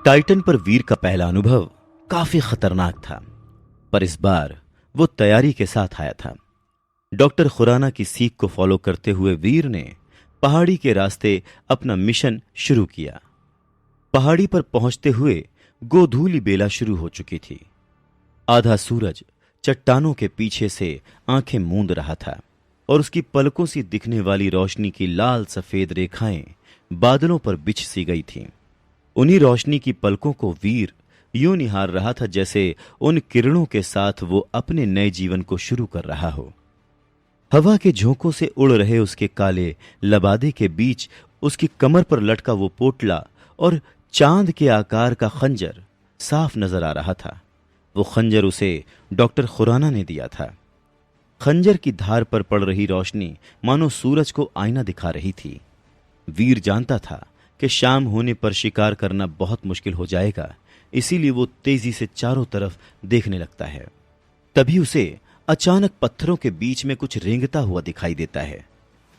Titan पर वीर का पहला अनुभव काफी खतरनाक था, पर इस बार वो तैयारी के साथ आया था। डॉक्टर खुराना की सीख को फॉलो करते हुए वीर ने पहाड़ी के रास्ते अपना मिशन शुरू किया। पहाड़ी पर पहुंचते हुए गोधूली बेला शुरू हो चुकी थी। आधा सूरज चट्टानों के पीछे से आंखें मूंद रहा था और उसकी पलकों सी दिखने वाली रोशनी की लाल सफेद रेखाएं बादलों पर बिछ सी गई थीं। उन्हीं रोशनी की पलकों को वीर यूं निहार रहा था जैसे उन किरणों के साथ वो अपने नए जीवन को शुरू कर रहा हो। हवा के झोंकों से उड़ रहे उसके काले लबादे के बीच उसकी कमर पर लटका वो पोटला और चांद के आकार का खंजर साफ नजर आ रहा था। वो खंजर उसे डॉक्टर खुराना ने दिया था। खंजर की धार पर पड़ रही रोशनी मानो सूरज को आईना दिखा रही थी। वीर जानता था कि शाम होने पर शिकार करना बहुत मुश्किल हो जाएगा, इसीलिए वो तेजी से चारों तरफ देखने लगता है। तभी उसे अचानक पत्थरों के बीच में कुछ रेंगता हुआ दिखाई देता है।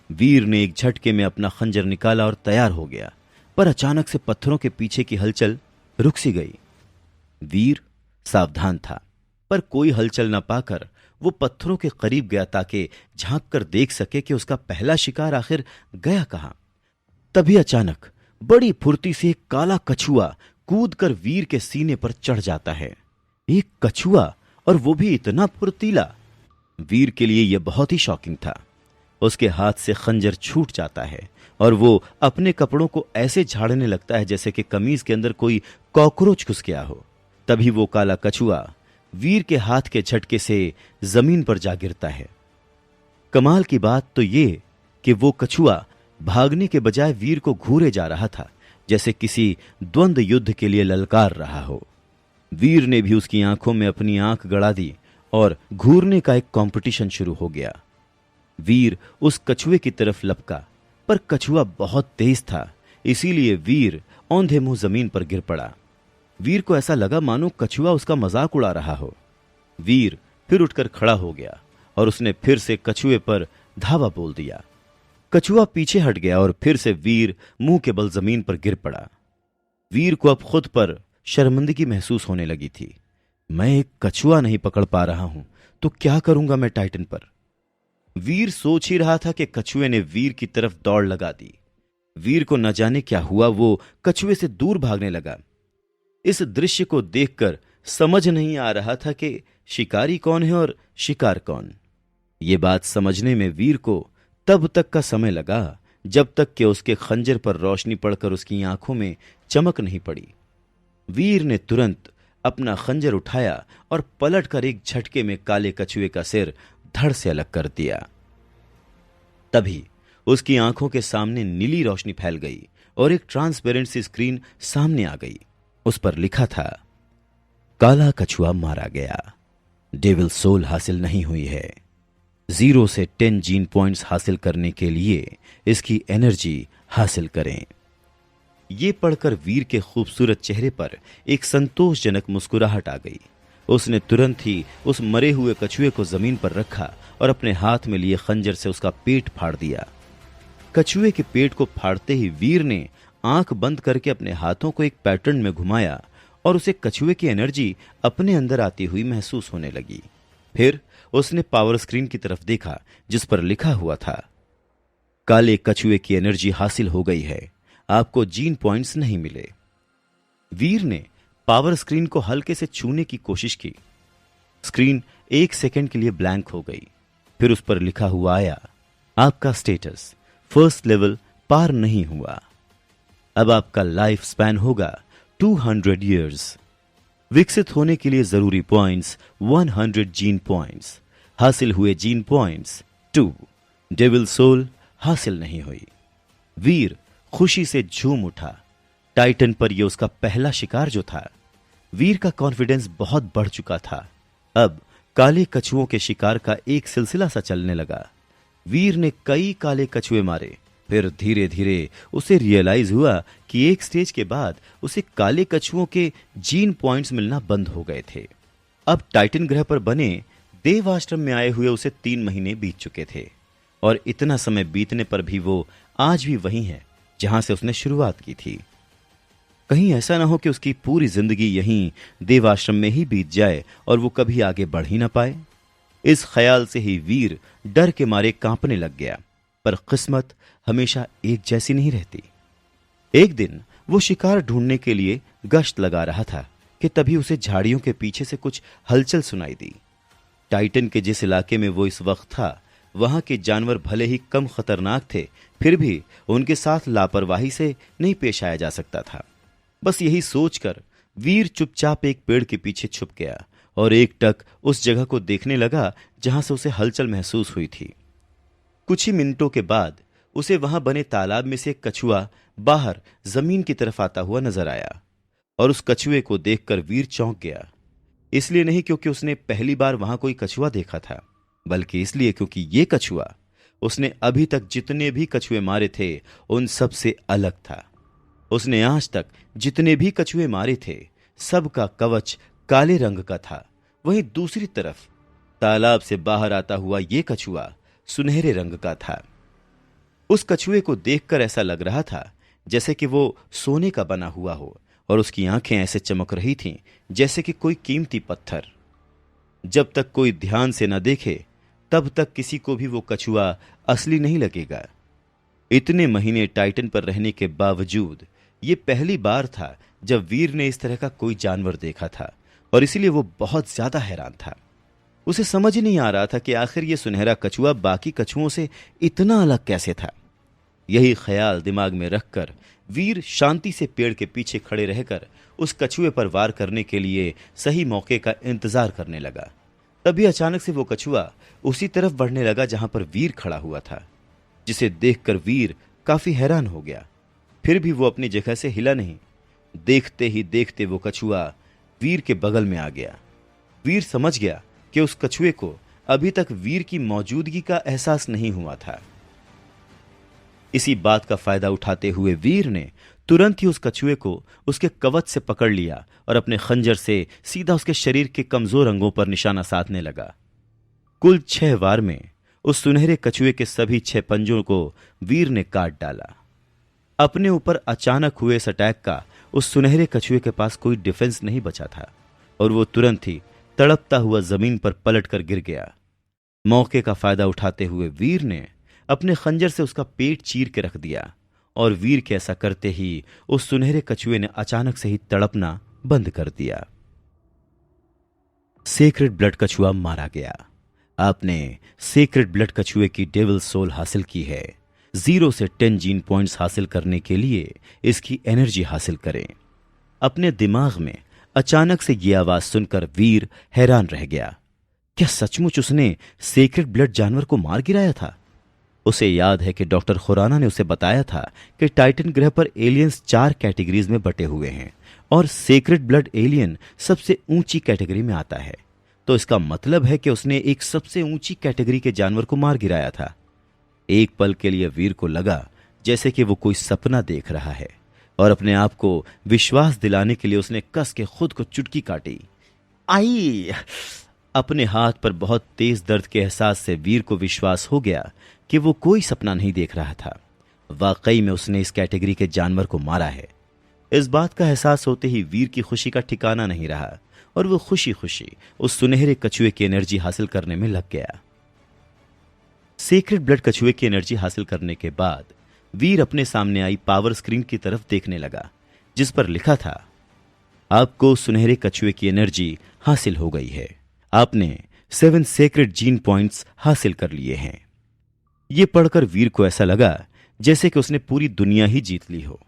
वीर ने एक झटके में अपना खंजर निकाला और तैयार हो गया, पर अचानक से पत्थरों के पीछे की हलचल रुक सी गई। वीर सावधान था, पर कोई हलचल न पाकर वो पत्थरों के करीब गया ताकि झांक कर देख सके कि उसका पहला शिकार आखिर गया कहां। तभी अचानक बड़ी फुर्ती से एक काला कछुआ कूद कर वीर के सीने पर चढ़ जाता है। एक कछुआ, और वो भी इतना फुर्तीला। वीर के लिए यह बहुत ही शॉकिंग था। उसके हाथ से खंजर छूट जाता है और वो अपने कपड़ों को ऐसे झाड़ने लगता है जैसे कि कमीज के अंदर कोई कॉकरोच घुस गया हो। तभी वो काला कछुआ वीर के हाथ के झटके से जमीन पर जा गिरता है। कमाल की बात तो ये कि वो कछुआ भागने के बजाय वीर को घूरे जा रहा था, जैसे किसी द्वंद्व युद्ध के लिए ललकार रहा हो। वीर ने भी उसकी आंखों में अपनी आंख गड़ा दी और घूरने का एक कंपटीशन शुरू हो गया। वीर उस कछुए की तरफ लपका, पर कछुआ बहुत तेज था, इसीलिए वीर औंधे मुंह जमीन पर गिर पड़ा। वीर को ऐसा लगा मानो कछुआ उसका मजाक उड़ा रहा हो। वीर फिर उठकर खड़ा हो गया और उसने फिर से कछुए पर धावा बोल दिया। कछुआ पीछे हट गया और फिर से वीर मुंह के बल जमीन पर गिर पड़ा। वीर को अब खुद पर शर्मिंदगी महसूस होने लगी थी। मैं एक कछुआ नहीं पकड़ पा रहा हूं तो क्या करूंगा मैं टाइटन पर। वीर सोच ही रहा था कि कछुए ने वीर की तरफ दौड़ लगा दी। वीर को न जाने क्या हुआ, वो कछुए से दूर भागने लगा। इस दृश्य को देखकर समझ नहीं आ रहा था कि शिकारी कौन है और शिकार कौन। ये बात समझने में वीर को तब तक का समय लगा जब तक कि उसके खंजर पर रोशनी पड़कर उसकी आंखों में चमक नहीं पड़ी। वीर ने तुरंत अपना खंजर उठाया और पलटकर एक झटके में काले कछुए का सिर धड़ से अलग कर दिया। तभी उसकी आंखों के सामने नीली रोशनी फैल गई और एक ट्रांसपेरेंट सी स्क्रीन सामने आ गई। उस पर लिखा था, काला कछुआ मारा गया, डेविल सोल हासिल नहीं हुई है। 0 से 10 जीन पॉइंट्स हासिल करने के लिए इसकी एनर्जी हासिल करें। ये पढ़कर वीर के खूबसूरत चेहरे पर एक संतोषजनक मुस्कुराहट आ गई। उसने तुरंत ही उस मरे हुए कछुए को जमीन पर रखा और अपने हाथ में लिए खंजर से उसका पेट फाड़ दिया। कछुए के पेट को फाड़ते ही वीर ने आंख बंद करके अपने हाथों को एक पैटर्न में घुमाया और उसे कछुए की एनर्जी अपने अंदर आती हुई महसूस होने लगी। फिर उसने पावर स्क्रीन की तरफ देखा जिस पर लिखा हुआ था, काले कछुए की एनर्जी हासिल हो गई है, आपको जीन पॉइंट्स नहीं मिले। वीर ने पावर स्क्रीन को हल्के से छूने की कोशिश की। स्क्रीन 1 सेकंड के लिए ब्लैंक हो गई। फिर उस पर लिखा हुआ आया, आपका स्टेटस फर्स्ट लेवल पार नहीं हुआ। अब आपका लाइफ स्पैन होगा 200 ईयर्स। विकसित होने के लिए जरूरी पॉइंट्स 100 जीन पॉइंट्स। हासिल हुए जीन पॉइंट्स 2। डेविल सोल हासिल नहीं हुई। वीर खुशी से झूम उठा। टाइटन पर यह उसका पहला शिकार जो था। वीर का कॉन्फिडेंस बहुत बढ़ चुका था। अब काले कछुओं के शिकार का एक सिलसिला सा चलने लगा। वीर ने कई काले कछुए मारे। फिर धीरे धीरे उसे रियलाइज हुआ कि एक स्टेज के बाद उसे काले कछुओं के जीन पॉइंट्स मिलना बंद हो गए थे। अब टाइटन ग्रह पर बने देव आश्रम में आए हुए उसे 3 महीने बीत चुके थे और इतना समय बीतने पर भी वो आज भी वही है जहां से उसने शुरुआत की थी। कहीं ऐसा ना हो कि उसकी पूरी जिंदगी यहीं देवाश्रम में ही बीत जाए और वो कभी आगे बढ़ ही ना पाए। इस ख्याल से ही वीर डर के मारे कांपने लग गया। पर किस्मत हमेशा एक जैसी नहीं रहती। एक दिन वो शिकार ढूंढने के लिए गश्त लगा रहा था कि तभी उसे झाड़ियों के पीछे से कुछ हलचल सुनाई दी। टाइटन के जिस इलाके में वो इस वक्त था, वहां के जानवर भले ही कम खतरनाक थे, फिर भी उनके साथ लापरवाही से नहीं पेश आया जा सकता था। बस यही सोचकर वीर चुपचाप एक पेड़ के पीछे छुप गया और एकटक उस जगह को देखने लगा जहां से उसे हलचल महसूस हुई थी। कुछ ही मिनटों के बाद उसे वहां बने तालाब में से एक कछुआ बाहर जमीन की तरफ आता हुआ नजर आया और उस कछुए को देखकर वीर चौंक गया। इसलिए नहीं क्योंकि उसने पहली बार वहां कोई कछुआ देखा था, बल्कि इसलिए क्योंकि ये कछुआ उसने अभी तक जितने भी कछुए मारे थे उन सब से अलग था। उसने आज तक जितने भी कछुए मारे थे सबका कवच काले रंग का था। वहीं दूसरी तरफ तालाब से बाहर आता हुआ ये कछुआ सुनहरे रंग का था। उस कछुए को देखकर ऐसा लग रहा था जैसे कि वो सोने का बना हुआ हो और उसकी आंखें ऐसे चमक रही थीं जैसे कि कोई कीमती पत्थर। जब तक कोई ध्यान से न देखे तब तक किसी को भी वो कछुआ असली नहीं लगेगा। इतने महीने टाइटन पर रहने के बावजूद ये पहली बार था जब वीर ने इस तरह का कोई जानवर देखा था और इसीलिए वो बहुत ज्यादा हैरान था। उसे समझ ही नहीं आ रहा था कि आखिर ये सुनहरा कछुआ बाकी कछुओं से इतना अलग कैसे था। यही ख्याल दिमाग में रखकर वीर शांति से पेड़ के पीछे खड़े रहकर उस कछुए पर वार करने के लिए सही मौके का इंतजार करने लगा। तभी अचानक से वो कछुआ उसी तरफ बढ़ने लगा जहां पर वीर खड़ा हुआ था, जिसे देखकर वीर काफी हैरान हो गया। फिर भी वो अपनी जगह से हिला नहीं। देखते ही देखते वो कछुआ वीर के बगल में आ गया। वीर समझ गया कि उस कछुए को अभी तक वीर की मौजूदगी का एहसास नहीं हुआ था। इसी बात का फायदा उठाते हुए वीर ने तुरंत ही उस कछुए को उसके कवच से पकड़ लिया और अपने खंजर से सीधा उसके शरीर के कमजोर अंगों पर निशाना साधने लगा। कुल 6 वार में उस सुनहरे कछुए के सभी 6 पंजों को वीर ने काट डाला। अपने ऊपर अचानक हुए इस अटैक का उस सुनहरे कछुए के पास कोई डिफेंस नहीं बचा था और वो तुरंत ही तड़पता हुआ जमीन पर पलटकर गिर गया। मौके का फायदा उठाते हुए वीर ने अपने खंजर से उसका पेट चीर के रख दिया और वीर के ऐसा करते ही उस सुनहरे कछुए ने अचानक से ही तड़पना बंद कर दिया। सेक्रेड ब्लड कछुआ मारा गया। आपने सेक्रेड ब्लड कछुए की डेविल सोल हासिल की है। 0 से 10 जीन पॉइंट्स हासिल करने के लिए इसकी एनर्जी हासिल करें। अपने दिमाग में अचानक से ये आवाज सुनकर वीर हैरान रह गया। क्या सचमुच उसने सेक्रेड ब्लड जानवर को मार गिराया था? उसे याद है कि डॉक्टर खुराना ने उसे बताया था कि टाइटन ग्रह पर एलियंस 4 कैटेगरीज में बटे हुए हैं और सेक्रेड ब्लड एलियन सबसे ऊंची कैटेगरी में आता है। तो इसका मतलब है कि उसने एक सबसे ऊंची कैटेगरी के जानवर को मार गिराया था। एक पल के लिए वीर को लगा जैसे कि वो कोई सपना देख रहा है और अपने आप को विश्वास दिलाने के लिए उसने कस के खुद को चुटकी काटी। आई! अपने हाथ पर बहुत तेज दर्द के एहसास से वीर को विश्वास हो गया कि वो कोई सपना नहीं देख रहा था। वाकई में उसने इस कैटेगरी के जानवर को मारा है। इस बात का एहसास होते ही वीर की खुशी का ठिकाना नहीं रहा और वो खुशी खुशी उस सुनहरे कछुए की एनर्जी हासिल करने में लग गया। सीक्रेट ब्लड कछुए की एनर्जी हासिल करने के बाद वीर अपने सामने आई पावर स्क्रीन की तरफ देखने लगा, जिस पर लिखा था, आपको सुनहरे कछुए की एनर्जी हासिल हो गई है। आपने 7 सेक्रेट जीन पॉइंट्स हासिल कर लिए हैं। यह पढ़कर वीर को ऐसा लगा जैसे कि उसने पूरी दुनिया ही जीत ली हो।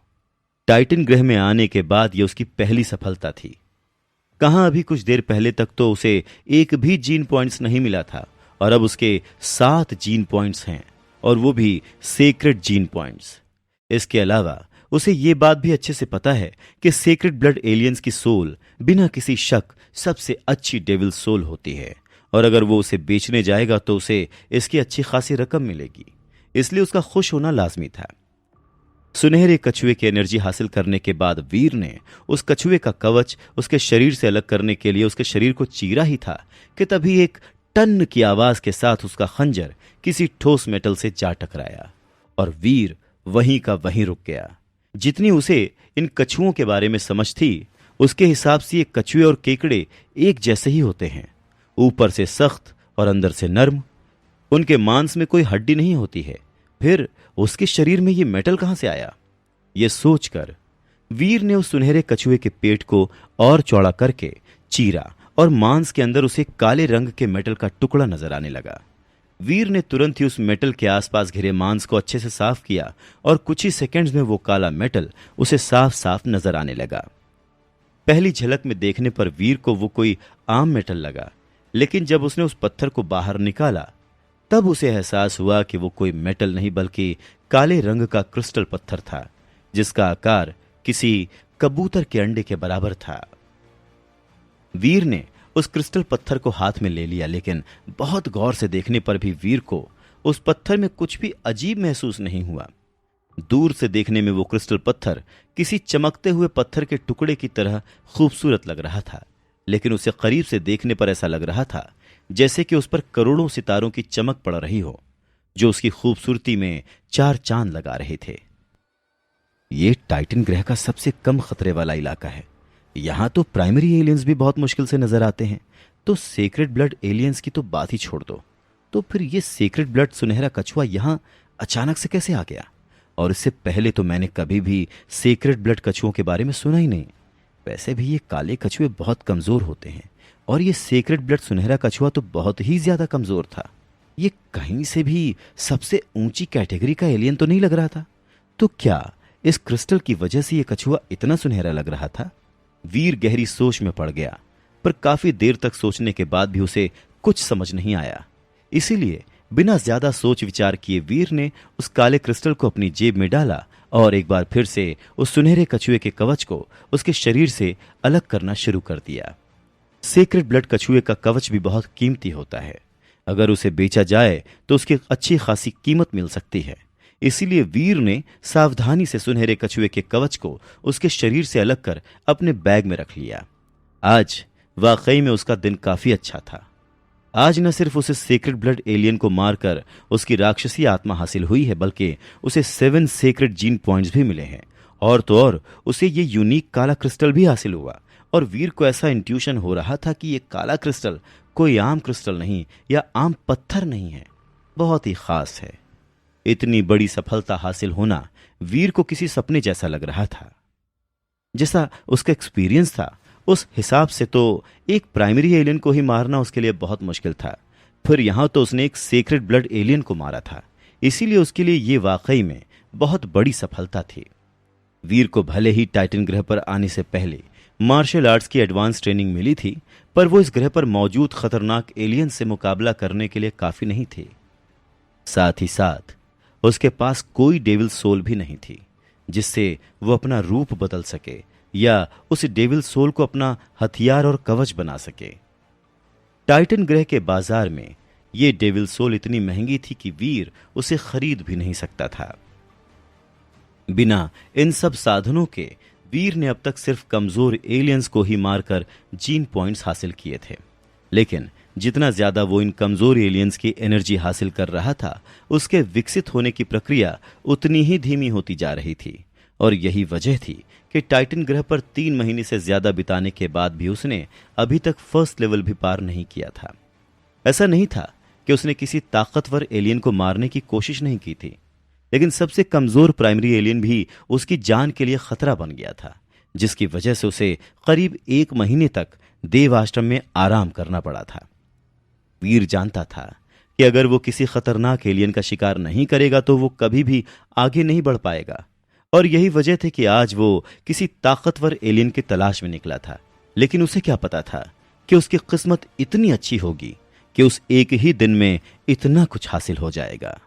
टाइटन ग्रह में आने के बाद यह उसकी पहली सफलता थी। कहां अभी कुछ देर पहले तक तो उसे एक भी जीन पॉइंट्स नहीं मिला था और अब उसके 7 जीन पॉइंट्स हैं और वो भी सेक्रेट जीन पॉइंट्स। इसके अलावा उसे ये बात भी अच्छे से पता है कि सेक्रेट ब्लड एलियंस की सोल बिना किसी शक सबसे अच्छी डेविल सोल होती है और अगर वो उसे बेचने जाएगा तो उसे इसकी अच्छी खासी रकम मिलेगी, इसलिए उसका खुश होना लाजमी था। सुनहरे कछुए की एनर्जी हासिल करने के बाद वीर ने उस कछुए का कवच उसके शरीर से अलग करने के लिए उसके शरीर को चीरा ही था कि तभी एक टन की आवाज के साथ उसका खंजर किसी ठोस मेटल से जा टकराया और वीर वहीं का वहीं रुक गया। जितनी उसे इन कछुओं के बारे में समझ थी, उसके हिसाब से ये कछुए और केकड़े एक जैसे ही होते हैं, ऊपर से सख्त और अंदर से नर्म। उनके मांस में कोई हड्डी नहीं होती है, फिर उसके शरीर में ये मेटल कहां से आया? ये सोचकर वीर ने उस सुनहरे कछुए के पेट को और चौड़ा करके चीरा और मांस के अंदर उसे काले रंग के मेटल का टुकड़ा नजर आने लगा। वीर ने तुरंत ही उस मेटल के आसपास घिरे मांस को अच्छे से साफ किया और कुछ ही सेकंड्स में वो काला मेटल उसे साफ साफ नजर आने लगा। पहली झलक में देखने पर वीर को वो कोई आम मेटल लगा, लेकिन जब उसने उस पत्थर को बाहर निकाला तब उसे एहसास हुआ कि वो कोई मेटल नहीं बल्कि काले रंग का क्रिस्टल पत्थर था, जिसका आकार किसी कबूतर के अंडे के बराबर था। वीर ने उस क्रिस्टल पत्थर को हाथ में ले लिया, लेकिन बहुत गौर से देखने पर भी वीर को उस पत्थर में कुछ भी अजीब महसूस नहीं हुआ। दूर से देखने में वो क्रिस्टल पत्थर किसी चमकते हुए पत्थर के टुकड़े की तरह खूबसूरत लग रहा था, लेकिन उसे करीब से देखने पर ऐसा लग रहा था जैसे कि उस पर करोड़ों सितारों की चमक पड़ रही हो, जो उसकी खूबसूरती में चार चांद लगा रहे थे। ये टाइटन ग्रह का सबसे कम खतरे वाला इलाका है। यहां तो प्राइमरी एलियंस भी बहुत मुश्किल से नजर आते हैं, तो सेक्रेड ब्लड एलियंस की तो बात ही छोड़ दो। तो फिर ये सेक्रेड ब्लड सुनहरा कछुआ यहां अचानक से कैसे आ गया? और इससे पहले तो मैंने कभी भी सेक्रेड ब्लड कछुओं के बारे में सुना ही नहीं। वैसे भी ये काले कछुए बहुत कमजोर होते हैं, और ये सेक्रेड ब्लड सुनहरा कछुआ तो बहुत ही ज्यादा कमजोर था। ये कहीं से भी सबसे ऊंची कैटेगरी का एलियन तो नहीं लग रहा था। तो क्या इस क्रिस्टल की वजह से ये कछुआ इतना सुनहरा लग रहा था? वीर गहरी सोच में पड़ गया, पर काफी देर तक सोचने के बाद भी उसे कुछ समझ नहीं आया। इसीलिए बिना ज्यादा सोच विचार किए वीर ने उस काले क्रिस्टल को अपनी जेब में डाला और एक बार फिर से उस सुनहरे कछुए के कवच को उसके शरीर से अलग करना शुरू कर दिया। सेक्रेड ब्लड कछुए का कवच भी बहुत कीमती होता है। अगर उसे बेचा जाए तो उसकी अच्छी खासी कीमत मिल सकती है। इसीलिए वीर ने सावधानी से सुनहरे कछुए के कवच को उसके शरीर से अलग कर अपने बैग में रख लिया। आज वाकई में उसका दिन काफी अच्छा था। आज न सिर्फ उसे सेक्रेड ब्लड एलियन को मारकर उसकी राक्षसी आत्मा हासिल हुई है, बल्कि उसे 7 सेक्रेड जीन पॉइंट्स भी मिले हैं, और तो और उसे ये यूनिक काला क्रिस्टल भी हासिल हुआ। और वीर को ऐसा इंट्यूशन हो रहा था कि ये काला क्रिस्टल कोई आम क्रिस्टल नहीं या आम पत्थर नहीं है, बहुत ही खास है। इतनी बड़ी सफलता हासिल होना वीर को किसी सपने जैसा लग रहा था। जैसा उसका एक्सपीरियंस था उस हिसाब से तो एक प्राइमरी एलियन को ही मारना उसके लिए बहुत मुश्किल था, फिर यहां तो उसने एक सेक्रेड ब्लड एलियन को मारा था। इसीलिए उसके लिए यह वाकई में बहुत बड़ी सफलता थी। वीर को भले ही टाइटन ग्रह पर आने से पहले मार्शल आर्ट्स की एडवांस ट्रेनिंग मिली थी, पर वो इस ग्रह पर मौजूद खतरनाक एलियन से मुकाबला करने के लिए काफी नहीं थी। साथ ही साथ उसके पास कोई डेविल सोल भी नहीं थी जिससे वो अपना रूप बदल सके या उस डेविल सोल को अपना हथियार और कवच बना सके। टाइटन ग्रह के बाजार में ये डेविल सोल इतनी महंगी थी कि वीर उसे खरीद भी नहीं सकता था। बिना इन सब साधनों के वीर ने अब तक सिर्फ कमजोर एलियंस को ही मारकर जीन पॉइंट्स हासिल किए थे, लेकिन जितना ज्यादा वो इन कमजोर एलियंस की एनर्जी हासिल कर रहा था, उसके विकसित होने की प्रक्रिया उतनी ही धीमी होती जा रही थी। और यही वजह थी कि टाइटन ग्रह पर 3 महीने से ज्यादा बिताने के बाद भी उसने अभी तक फर्स्ट लेवल भी पार नहीं किया था। ऐसा नहीं था कि उसने किसी ताकतवर एलियन को मारने की कोशिश नहीं की थी, लेकिन सबसे कमजोर प्राइमरी एलियन भी उसकी जान के लिए खतरा बन गया था, जिसकी वजह से उसे करीब 1 महीने तक देव आश्रम में आराम करना पड़ा था। वीर जानता था कि अगर वो किसी खतरनाक एलियन का शिकार नहीं करेगा तो वो कभी भी आगे नहीं बढ़ पाएगा, और यही वजह थी कि आज वो किसी ताकतवर एलियन की तलाश में निकला था। लेकिन उसे क्या पता था कि उसकी किस्मत इतनी अच्छी होगी कि उस एक ही दिन में इतना कुछ हासिल हो जाएगा।